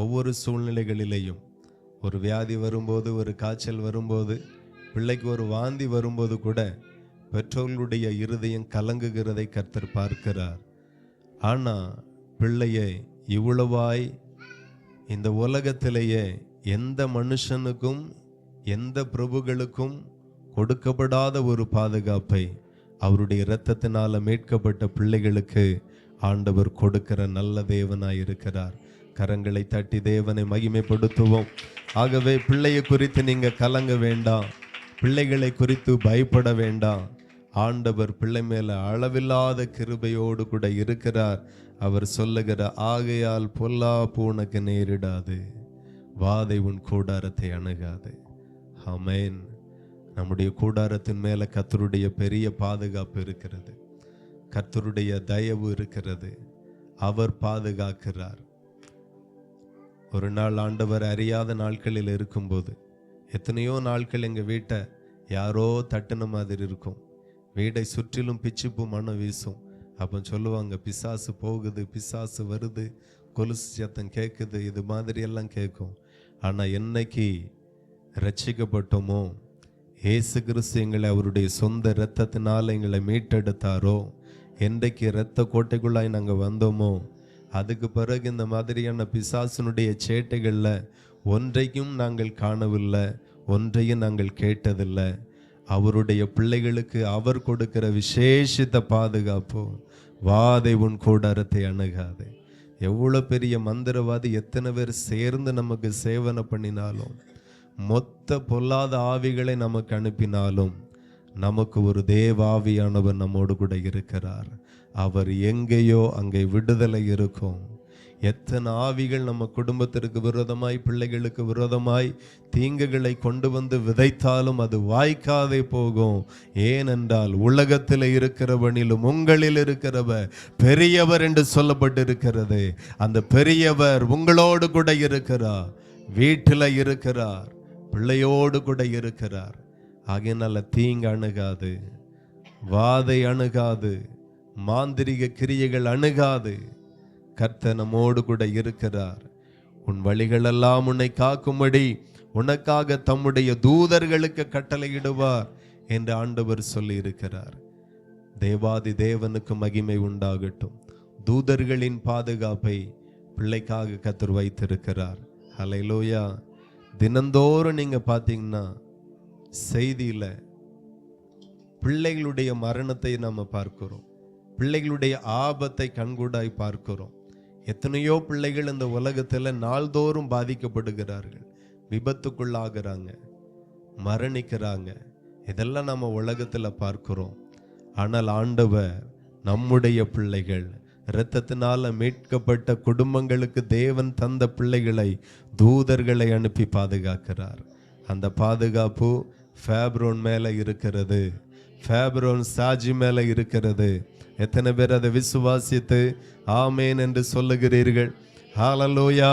ஒவ்வொரு சூழ்நிலைகளிலேயும் ஒரு வியாதி வரும்போது, ஒரு காய்ச்சல் வரும்போது, பிள்ளைக்கு ஒரு வாந்தி வரும்போது கூட பெற்றோர்களுடைய இருதயம் கலங்குகிறதை கர்த்தர் பார்க்கிறார். ஆனால் பிள்ளையை இவ்வளவாய் இந்த உலகத்திலேயே எந்த மனுஷனுக்கும் எந்த பிரபுகளுக்கும் கொடுக்கப்படாத ஒரு பாதுகாப்பை அவருடைய இரத்தத்தினால மீட்கப்பட்ட பிள்ளைகளுக்கு ஆண்டவர் கொடுக்கிற நல்ல தேவனாய் இருக்கிறார். கரங்களை தட்டி தேவனை மகிமைப்படுத்துவோம். ஆகவே பிள்ளையை குறித்து நீங்க கலங்க வேண்டாம். பிள்ளைகளை குறித்து பயப்பட வேண்டாம். ஆண்டவர் பிள்ளை மேல அளவில்லாத கிருபையோடு கூட இருக்கிறார். அவர் சொல்லுகிற ஆகையால் பொல்லாப்பு உனக்கு நேரிடாது, வாதை உன் கூடாரத்தை அணுகாது. ஆமென். நம்முடைய கூடாரத்தின் மேல கர்த்தருடைய பெரிய பாதுகாப்பு இருக்கிறது. கர்த்தருடைய தயவு இருக்கிறது. அவர் பாதுகாக்கிறார். ஒரு நாள் ஆண்டவர் அறியாத நாட்களில் இருக்கும்போது, எத்தனையோ நாட்கள் எங்கள் வீட்டை யாரோ தட்டுன மாதிரி இருக்கும். வீடை சுற்றிலும் பிச்சுப்பு மனம் வீசும். அப்போ சொல்லுவாங்க, பிசாசு போகுது, பிசாசு வருது, கொலுசு சத்தம் கேட்குது, இது மாதிரி எல்லாம் கேட்கும். ஆனால் என்னைக்கு ரட்சிக்கப்பட்டோமோ, இயேசு கிறிஸ்து எங்களை அவருடைய சொந்த இரத்தத்தினால் எங்களை மீட்டெடுத்தாரோ, என்றைக்கு இரத்த கோட்டைக்குள்ளாய் நாங்கள் வந்தோமோ, அதுக்கு பிறகு இந்த மாதிரியான பிசாசினுடைய சேட்டைகளில் ஒன்றையும் நாங்கள் காணவில்லை, ஒன்றையும் நாங்கள் கேட்டதில்லை. அவருடைய பிள்ளைகளுக்கு அவர் கொடுக்கிற விசேஷித்த பாதுகாப்பு, வாதை உன் கூடாரத்தை அணுகாது. எவ்வளோ பெரிய மந்திரவாதி எத்தனை பேர் சேர்ந்து நமக்கு சேவனை பண்ணினாலும், மொத்த பொல்லாத ஆவிகளை நமக்கு அனுப்பினாலும் நமக்கு ஒரு தேவாவியானவர் நம்மோடு கூட இருக்கிறார். அவர் எங்கேயோ அங்கே விடுதலை இருக்கும். எத்தனை ஆவிகள் நம்ம குடும்பத்திற்கு விரோதமாய், பிள்ளைகளுக்கு விரோதமாய் தீங்குகளை கொண்டு வந்து விதைத்தாலும் அது வாய்க்காதே போகும். ஏனென்றால் உலகத்தில் இருக்கிறவனிலும் உங்களில் இருக்கிறவர் பெரியவர் என்று சொல்லப்பட்டிருக்கிறது. அந்த பெரியவர் உங்களோடு கூட இருக்கிறார், வீட்டில் இருக்கிறார், பிள்ளையோடு கூட இருக்கிறார். ஆகையினால தீங்கு அணுகாது, வாதை அணுகாது, மாந்திரிக கிரியைகள் அணுகாது. கர்த்தர் நம்மோடு கூட இருக்கிறார். உன் வழிகளெல்லாம் உன்னை காக்கும்படி உனக்காக தம்முடைய தூதர்களுக்கு கட்டளையிடுவார் என்று ஆண்டவர் சொல்லி இருக்கிறார். தேவாதி தேவனுக்கு மகிமை உண்டாகட்டும். தூதர்களின் பாதுகாப்பை பிள்ளைக்காக கர்த்தர் வைத்திருக்கிறார். ஹல்லேலூயா. தினந்தோறும் நீங்க பார்த்தீங்கன்னா செய்தியில பிள்ளைகளுடைய மரணத்தை நாம பார்க்கிறோம், பிள்ளைகளுடைய ஆபத்தை கண்கூடாய் பார்க்கிறோம். எத்தனையோ பிள்ளைகள் இந்த உலகத்துல நாள்தோறும் பாதிக்கப்படுகிறார்கள், விபத்துக்குள்ளாகிறாங்க, மரணிக்கிறாங்க. இதெல்லாம் நம்ம உலகத்துல பார்க்கிறோம். ஆனால் ஆண்டவர் நம்முடைய பிள்ளைகள், இரத்தத்தினால மீட்கப்பட்ட குடும்பங்களுக்கு தேவன் தந்த பிள்ளைகளை தூதர்களை அனுப்பி பாதுகாக்கிறார். அந்த பாதுகாப்பு ஃபேப்ரோன் மேல இருக்கிறது, ஃபேப்ரோன் சாஜி மேல இருக்கிறது. எத்தனை பேர் அதை விசுவாசித்து ஆமேன் என்று சொல்லுகிறீர்கள்? ஹல்லேலூயா.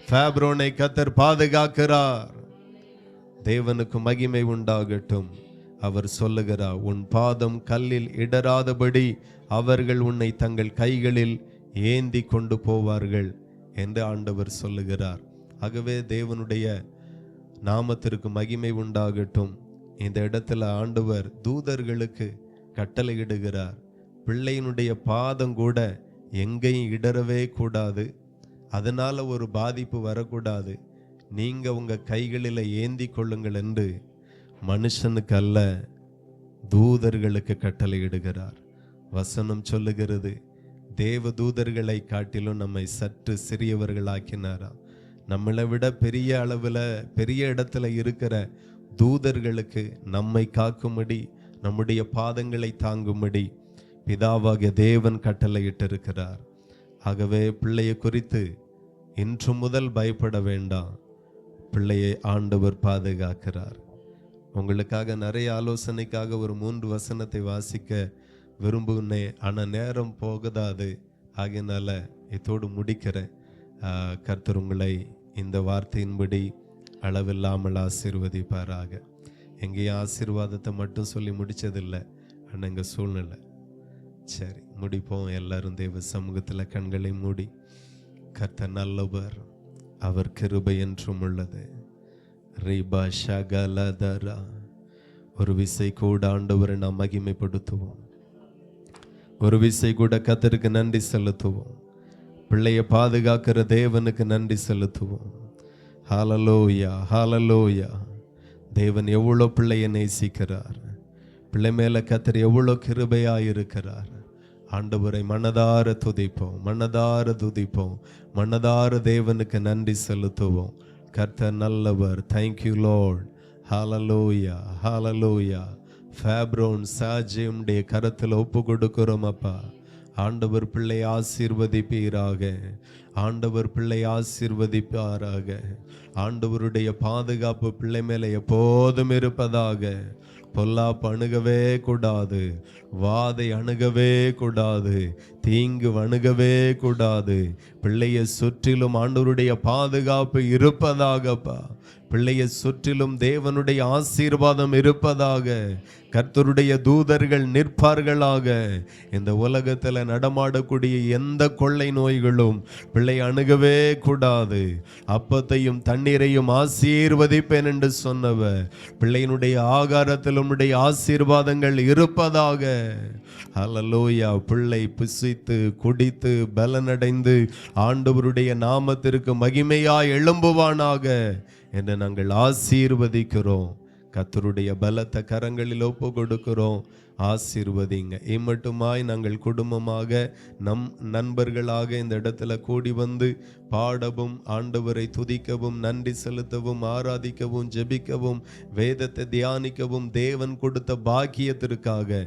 ஃபேப்ரோனை கர்த்தர் பாதுகாக்கிறார். தேவனுக்கு மகிமை உண்டாகட்டும். அவர் சொல்லுகிறார், உன் பாதம் கல்லில் இடராதபடி அவர்கள் உன்னை தங்கள் கைகளில் ஏந்தி கொண்டு போவார்கள் என்று ஆண்டவர் சொல்லுகிறார். ஆகவே தேவனுடைய நாமத்திற்கு மகிமை உண்டாகட்டும். இந்த இடத்துல ஆண்டவர் தூதர்களுக்கு கட்டளையிடுகிறார். பிள்ளையினுடைய பாதம் கூட எங்கேயும் இடரவே கூடாது, அதனால ஒரு பாதிப்பு வரக்கூடாது. நீங்க உங்க கைகளில் ஏந்தி கொள்ளுங்கள் என்று மனுஷனுக்கு அல்ல, தூதர்களுக்கு கட்டளையிடுகிறார். வசனம் சொல்லுகிறது, தேவ தூதர்களை காட்டிலும் நம்மை சற்று சிறியவர்களாக்கினாரா. நம்மளை விட பெரிய அளவில் பெரிய இடத்துல இருக்கிற தூதர்களுக்கு நம்மை காக்கும்படி, நம்முடைய பாதங்களை தாங்கும்படி பிதாவாகிய தேவன் கட்டளையிட்டிருக்கிறார். ஆகவே பிள்ளையை குறித்து இன்று முதல் பயப்பட வேண்டாம். பிள்ளையை ஆண்டவர் பாதுகாக்கிறார். உங்களுக்காக நிறைய ஆலோசனைக்காக ஒரு 3 வசனத்தை வாசிக்க விரும்புனேன், ஆனால் நேரம் போகதாது. ஆகையினால இதோடு முடிக்கிறேன். கர்த்தர் உங்களை இந்த வார்த்தையின்படி அளவில்லாமல் ஆசீர்வதிப்பாராக. எங்கேயும் ஆசீர்வாதத்தை மட்டும் சொல்லி முடிச்சதில்லை, ஆனால் எங்கள் சூழ்நிலை. சரி, முடிப்போம். எல்லாரும் தேவ சமூகத்தில் கண்களை மூடி. கர்த்தர் நல்லவர், அவர் கிருபை என்றும் உள்ளது. ரீபா ஷகலதரா. ஒரு விசை கூட ஆண்டவரை நாம் மகிமைப்படுத்துவோம். ஒரு விசை கூட கர்த்தருக்கு நன்றி செலுத்துவோம். பிள்ளையை பாதுகாக்கிற தேவனுக்கு நன்றி செலுத்துவோம். ஹல்லேலூயா, ஹல்லேலூயா. தேவன் எவ்வளோ பிள்ளையை நேசிக்கிறார், பிள்ளை மேல கர்த்தர் எவ்வளோ கிருபையாயிருக்கிறார். ஆண்டவரை மனதார துதிப்போம், மனதார துதிப்போம், மனதார தேவனுக்கு நன்றி செலுத்துவோம். கர்த்தர் நல்லவர். Thank you Lord. ஹல்லேலூயா, ஹல்லேலூயா. ஃபேப்ரோன் சாஜியுடைய கரத்தில் ஒப்பு கொடுக்கிறோம் அப்பா. ஆண்டவர் பிள்ளை ஆசீர்வதிப்பீராக, ஆண்டவர் பிள்ளை ஆசீர்வதிப்பாராக. ஆண்டவருடைய பாதுகாப்பு பிள்ளை மேலே எப்போதும் இருப்பதாக. பொல்லாப்பு அணுகவே கூடாது, வாதை அணுகவே கூடாது, தீங்கு அணுகவே கூடாது. பிள்ளையை சுற்றிலும் ஆண்டவருடைய பாதுகாப்பு இருப்பதாகப்பா. பிள்ளையை சுற்றிலும் தேவனுடைய ஆசீர்வாதம் இருப்பதாக. கர்த்தருடைய தூதர்கள் நிற்பார்களாக. இந்த உலகத்தில் நடமாடக்கூடிய எந்த கொள்ளை நோய்களும் பிள்ளை அணுகவே கூடாது. அப்பத்தையும் தண்ணீரையும் ஆசீர்வதிப்பேன் என்று சொன்னவர், பிள்ளையினுடைய ஆகாரத்தில் உம்முடைய ஆசீர்வாதங்கள் இருப்பதாக. ஹல்லேலூயா. பிள்ளை புசித்து குடித்து பலனடைந்து ஆண்டவருடைய நாமத்திற்கு மகிமையாய் எழும்புவானாக என்று நாங்கள் ஆசீர்வதிக்கிறோம். கர்த்தருடைய பலத்த கரங்களில் ஒப்பு கொடுக்கிறோம். ஆசீர்வதிங்க. இம்மட்டுமாய் நாங்கள் குடும்பமாக நண்பர்களாக இந்த இடத்துல கூடி வந்து பாடவும், ஆண்டவரை துதிக்கவும், நன்றி செலுத்தவும், ஆராதிக்கவும், ஜெபிக்கவும், வேதத்தை தியானிக்கவும் தேவன் கொடுத்த பாக்கியத்திற்காக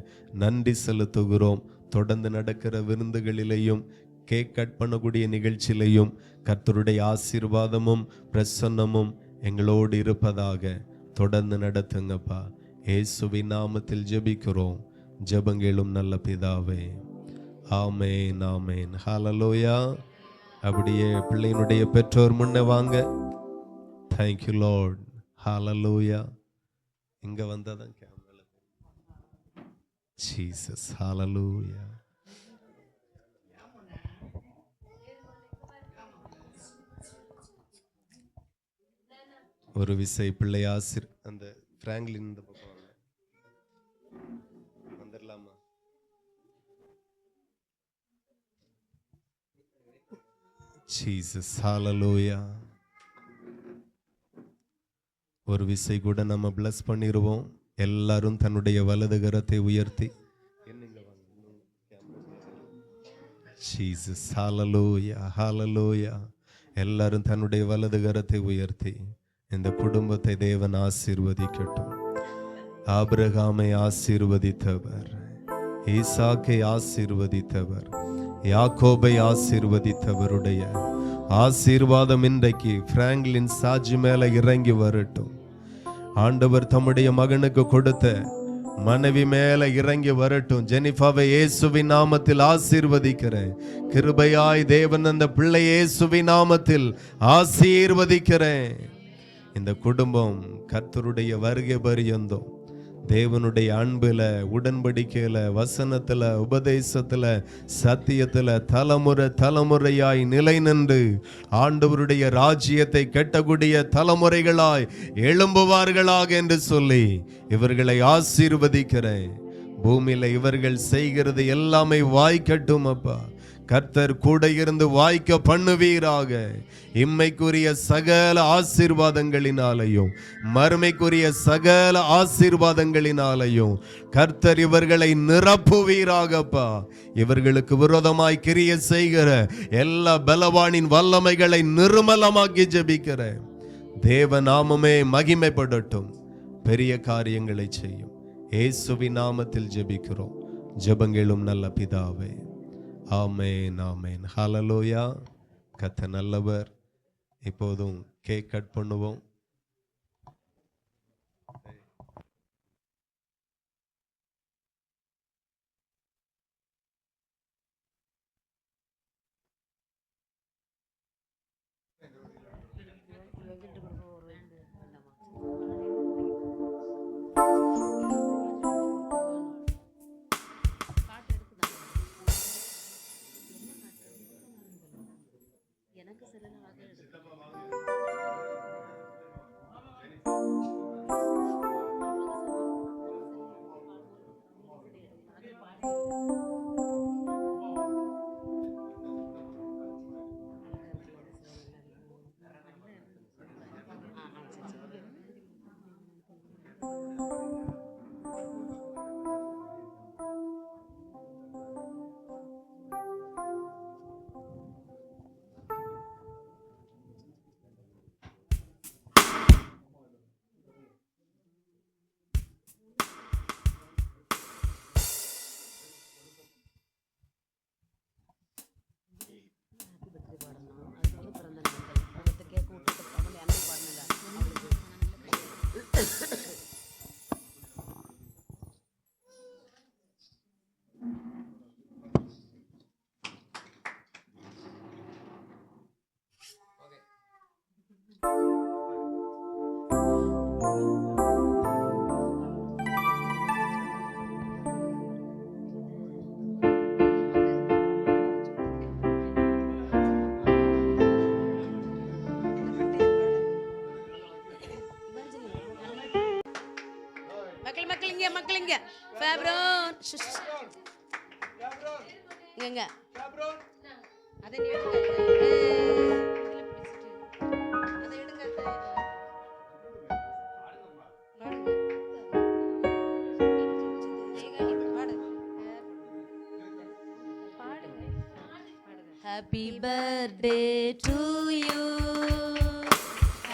நன்றி செலுத்துகிறோம். தொடர்ந்து நடக்கிற விருந்துகளிலேயும் கேக் கட் பண்ணக்கூடிய நிகழ்ச்சியிலையும் கர்த்தருடைய ஆசீர்வாதமும் பிரசன்னமும் எங்களோடு இருப்பதாக தொடர்ந்து நடத்துங்கப்பா. இயேசுவின் நாமத்தில் ஜெபிக்கிறோம். ஜெபங்களும் நல்ல பிதாவே. ஆமென், ஆமென். ஹல்லேலூயா. அப்படியே பிள்ளையினுடைய பெற்றோர் முன்ன வாங்க. Thank you Lord. ஹல்லேலூயா. இங்க வந்தாதான் கேமரா. Jesus. ஹல்லேலூயா. ஒரு விசை பிள்ளை அந்த பிராங்க்லின் இந்த பக்கம் வந்துடலாமா? ஜீசஸ். ஹல்லேலூயா. ஒரு விசை கூட நம்ம பிளஸ் பண்ணிடுவோம். எல்லாரும் தன்னுடைய வலது கரத்தை உயர்த்தி ஜீசஸ். ஹல்லேலூயா, ஹல்லேலூயா. எல்லாரும் தன்னுடைய வலது கரத்தை உயர்த்தி இந்த குடும்பத்தை தேவன் ஆசீர்வதிக்கட்டும். ஆபிரகாமை ஆசீர்வதித்தவர், ஈசாக்கை ஆசீர்வதித்தவர், யாக்கோபை ஆசீர்வதித்தவருடைய ஆசீர்வாதம் இன்றைக்கு பிராங்க்லின் சாட்சி மேல இறங்கி வரட்டும். ஆண்டவர் தம்முடைய மகனுக்கு கொடுத்த மனைவி மேல இறங்கி வரட்டும். ஜெனிஃபாவை இயேசுவின் நாமத்தில் ஆசீர்வதிக்கிறேன். கிருபையாய் தேவன் அந்த பிள்ளை இயேசுவின் நாமத்தில் ஆசீர்வதிக்கிறேன். இந்த குடும்பம் கர்த்தருடைய வருகை பரியந்தம் தேவனுடைய அன்புல, உடன்படிக்கையில, வசனத்துல, உபதேசத்துல, சத்தியத்துல தலைமுறை தலைமுறையாய் நிலை நின்று ஆண்டவருடைய ராஜ்யத்தை கட்டக்கூடிய தலைமுறைகளாய் எழும்புவார்களாக என்று சொல்லி இவர்களை ஆசீர்வதிக்கிறேன். பூமியில இவர்கள் செய்கிறது எல்லாமே வாய்க்கட்டும் அப்பா. கர்த்தர் கூட இருந்து வாய்க்க பண்ணுவீராக. இம்மைக்குரிய சகல ஆசீர்வாதங்களினாலையும் மறுமைக்குரிய சகல ஆசீர்வாதங்களினாலையும் கர்த்தர் இவர்களை நிரப்புவீராகப்பா. இவர்களுக்கு விரோதமாய் கிரியை செய்கிற எல்லா பலவானின் வல்லமைகளை நிர்மலமாக்கி ஜெபிக்கிற தேவ நாமமே மகிமைப்படட்டும். பெரிய காரியங்களை செய்யும். இயேசுவின் நாமத்தில் ஜெபிக்கிறோம். ஜெபங்களும் நல்ல பிதாவே. ஆமென், ஆமென். ஹல்லேலூயா. கர்த்தர் நல்லவர். இப்போதும் கேக் கட் பண்ணுவோம். மக்களுங்க ஃபேப்ரோன் இங்க அதை எடுங்க, அதை எடுங்க. Happy birthday to you.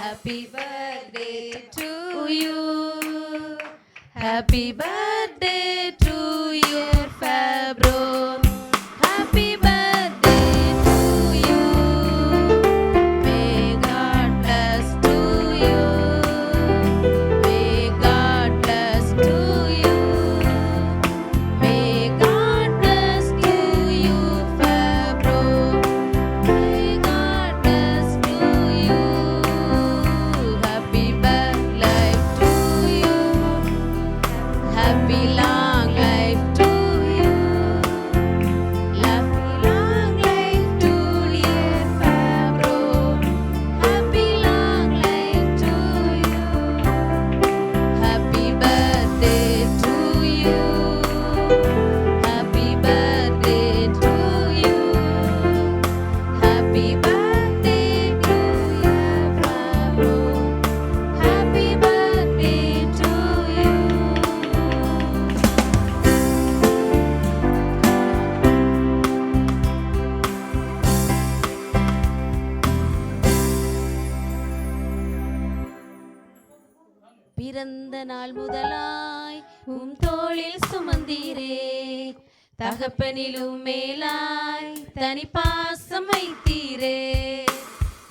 Happy birthday to you. Happy birthday to your Fabro. Happy birthday to you. May God bless to you. May God bless to you. May God bless to you, Fabro. May God bless to you. Happy birthday to you. Happy long life to you. Happy long life to dear Fabro. Happy long life to you. Happy birthday to you. Happy birthday to you. Happy birthday to you, Fabro. Happy birthday to you. பிறந்த நாள் முதலாய் தோளில் சுமந்தீரே, தகப்பனிலும் மேலாய் தனி பாசம் வைத்தீரே.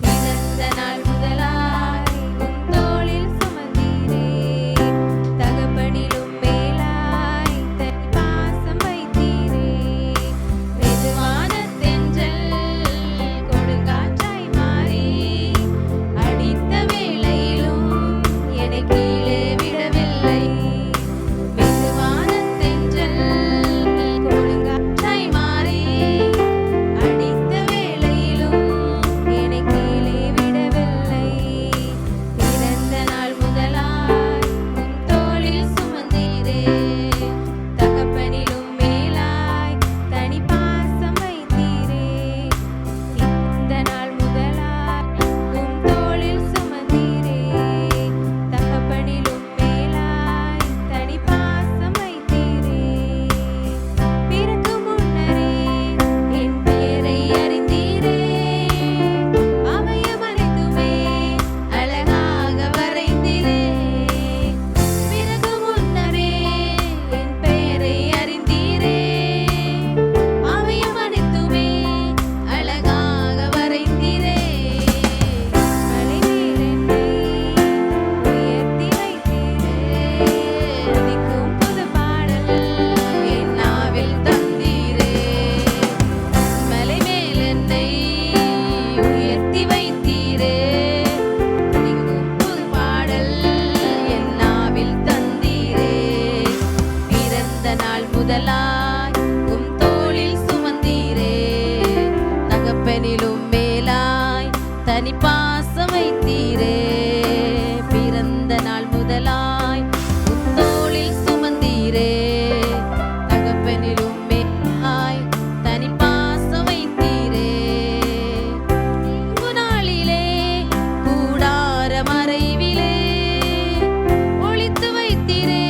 பிறந்த நாள் முதலாய் தோளில் சுமந்தீரே, தகப்பனிலும் மேலாய் தனி பாசம் வைத்தீரே. மெதுவான தென்றல் கொடுங்காற்றாய் மாறி அடித்த வேளையிலும் என்னை கீழே விடவில்லை. மெதுவான தென்றல் கொடுங்காற்றாய் மாறி அடித்த வேளையிலும் என்னை கீழே விடவில்லை. பிறந்த நாள் முதலாய் தோளில் சுமந்தீரே, தகப்பனிலும் மேலாய் தனி பாசம் வைத்தீரே. இந்த நாள் முதலாய் தோளில் சுமந்தீரே, தகப்பனிலும் மேலாய் தனி பாசம் வைத்தீரே. பிறக்கும் முன்னரே என் பெயரை அறிந்தீரே, அவயம் அனைத்துமே அழகாக வரைந்தீரே. பிறக்கும் முன்னரே என் பெயரை அறிந்தீரே, அவயம் அனைத்துமே அழகாக வரைந்தீரே. மலைமேல் என்னை உயர்த்தி வைத்தீரே, திக்கும் புது பாடல் என் நாவில் தந்தீரே. மலைமேல் என்னை உயர்த்தி வைத்தீரே, திக்கும் புது பாடல் என் நாவில் தந்தீரே. பிறந்த நாள் முதலாய் தோளில் சுமந்தீரே, தகப்பனிலும் மேலாய் தனி பாசம் வைத்தீரே. பிறந்த நாள் முதலாய் தோளில் சுமந்தீரே, தகப்பனிலும் மேலாய் தனி பாசம் வைத்தீரே. தீங்கு நாளிலே கூடார மறைவிலே ஒளித்து வைத்தீரே,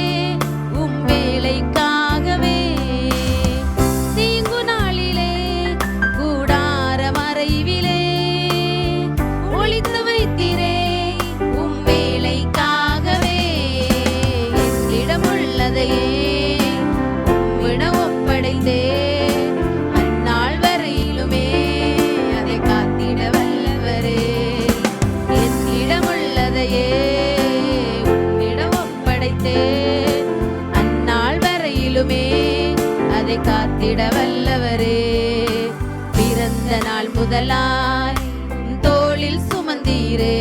உம் வேலைக்காகவே. தீங்கு நாளிலே கூடார மறைவிலே ஒளித்து வைத்தீரே, உம் வேலைக்காகவே. என்னிடம் உள்ளதையே உம்மிடம் ஒப்படைத்தே, அந்நாள் வரையிலுமே அதை காத்திட வல்லவரே. என்னிடம் உள்ளதையே உம்மிடம் ஒப்படைத்தே, அந்நாள் வரையிலுமே அதை காத்திட வல்லவரே. பிறந்த நாள் முதலாய் தோளில் சுமந்தீரே,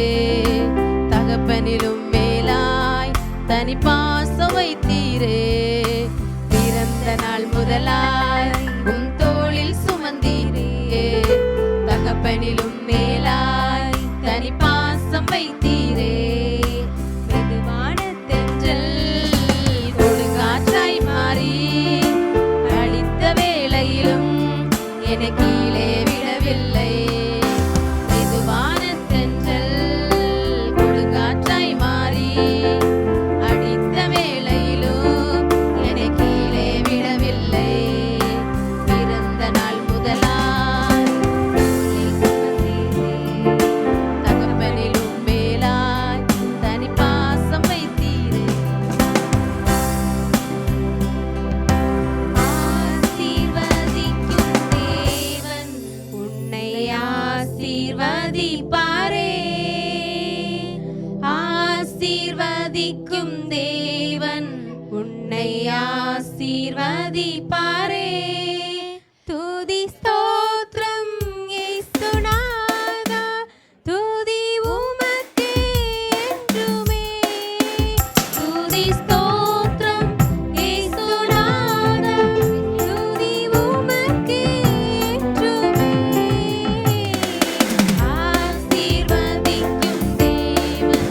தகப்பனிலும் மேலாய் தனி பாசம் வைத்தீரே. பிறந்த நாள் முதலாய் தோளில் சுமந்தீரே, தகப்பனிலும் மேலாய் தனி பாசம் வைத்தீரே. மெதுவான தென்றல் கொடுங்காற்றாய் மாறி அடித்த வேளையிலும் என்னை கீழே விடவில்லை. மெதுவான தென்றல் கொடுங்காற்றாய் மாறி அடித்த வேளையிலும் என்னை கீழே விடவில்லை. பிறந்த நாள் முதலாய் ஆசீர்வதிப்பாரே. ஆசீர்வதிக்கும் தேவன் உன்னை ஆசீர்வதிப்பாரே. துதி ஸ்தோத்திரம் இயேசுநாதா, துதி உமக்கே என்றுமே. துதி ஸ்தோத்திரம் இயேசுநாதா, துதி உமக்கே என்றுமே. ஆசீர்வதிக்கும் தேவன்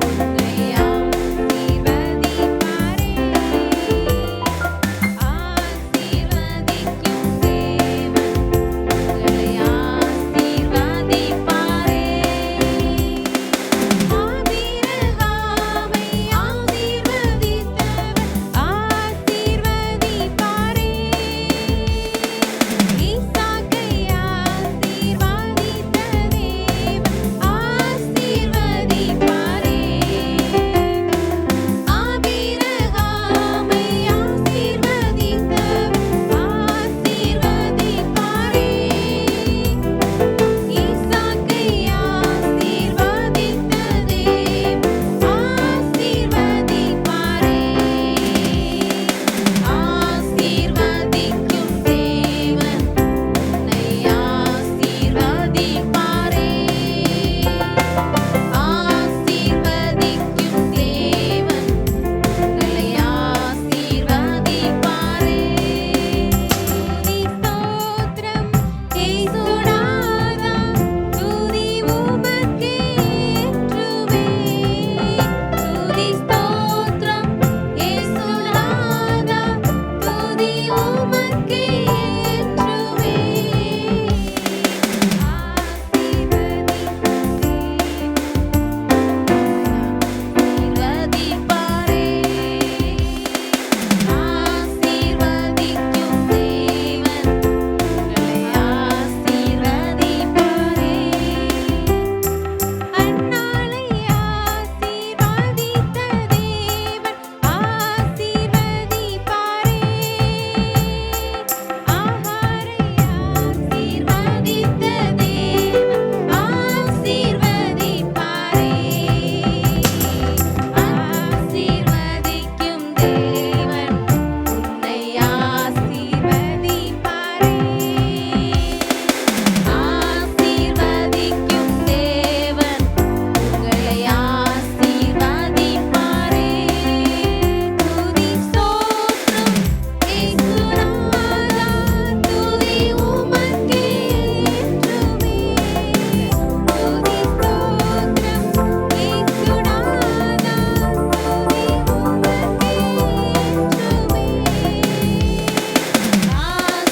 உன்னை ஆசீர்வதிப்பாரே. ஆசீர்வதிக்கும் தேவன் உங்களை ஆசீர்வதிப்பாரே. ஆபிரகாமை ஆசீர்வதித்தவர் ஆசீர்வதிப்பாரே. ஈசாக்கை ஆசீர்வதித்த தேவன் ஆசீர்வதிப்பாரே. ஆபிரகாமை ஆசீர்வதித்தவர் ஆசீர்வதிப்பாரே. ஈசாக்கை ஆசீர்வதித்த தேவன் ஆசீர்வதிப்பாரே. ஆசீர்வதிக்கும் தேவன் உன்னை ஆசீர்வதிப்பாரே. ஆசீர்வதிக்கும் தேவன் உங்களை ஆசீர்வதிப்பாரே. துதி ஸ்தோத்திரம் இயேசுநாதா, துதி உமக்கே என்றுமே. துதி ஸ்தோத்திரம் இயேசுநாதா, துதி உமக்கே என்றுமே. ஆசீர்வதிப்பாரே. ஆசீர்வதிக்கும் தேவன் உங்களை ஆசீர்வதிப்பாரே. அன்னாளை ஆசீர்வதித்த தேவன் ஆசீர்வதிப்பாரே. ஆகாரை ஆசீர்வதித்த தேவன் ஆசீர்வதிப்பாரே. ஆசீர்வதிக்கும் தேவன் உன்னை ஆசீர்வதிப்பாரே. ஆசீர்வதிக்கும் தேவன் உங்களை ஆசீர்வதிப்பாரே. துதி ஸ்தோத்திரம் இயேசுநாதா, துதி உமக்கே என்றுமே. துதி ஸ்தோத்திரம் இயேசுநாதா, துதி உமக்கே என்றுமே.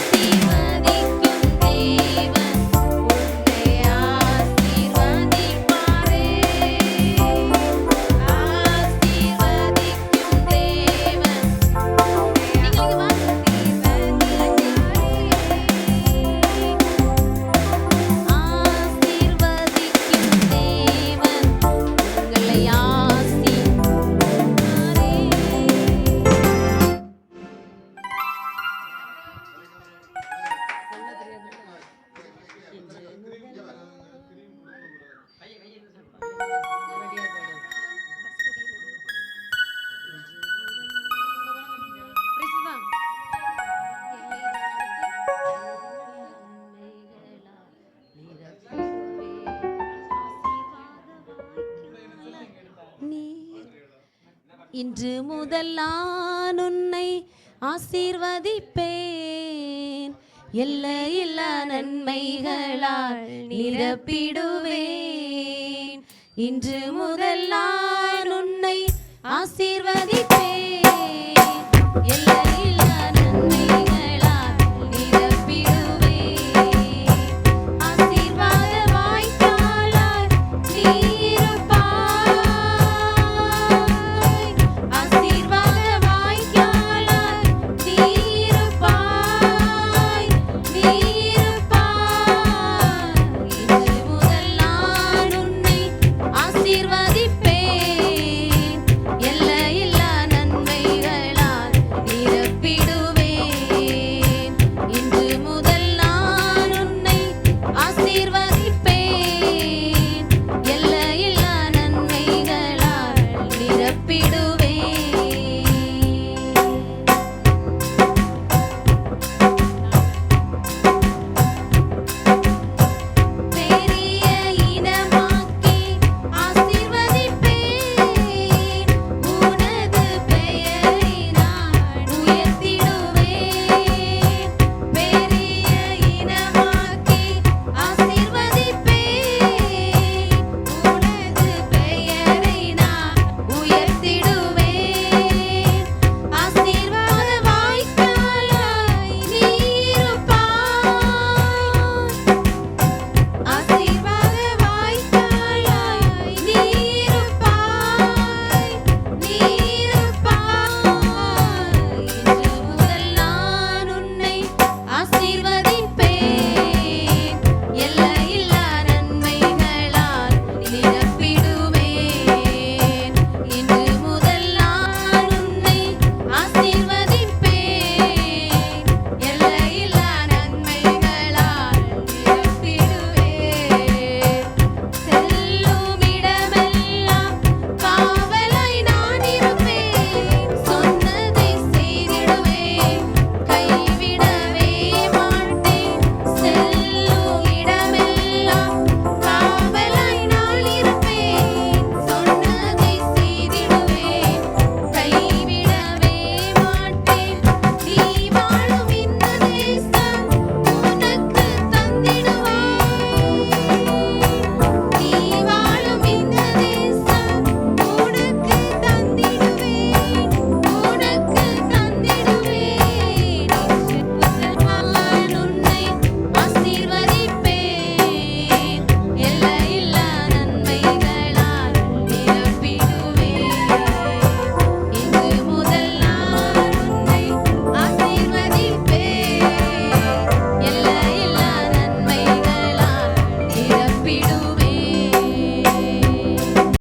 ஆசீர்வதிக்கும் தேவன் உன்னை ஆசீர்வதிப்பாரே. ஆசீர்வதிக்கும் தேவன் நீங்க வாங்க. ஆசீர்வதிக்கும் தேவன் உங்களை ஆசீர்வதிப்பாரே. இன்று முதல் நான் உன்னை ஆசீர்வதிப்பேன், எல்லையில்லா நன்மைகளால் நிரப்பிடுவேன். இன்று முதல் நான் உன்னை ஆசீர்வதிப்பேன், எல்லை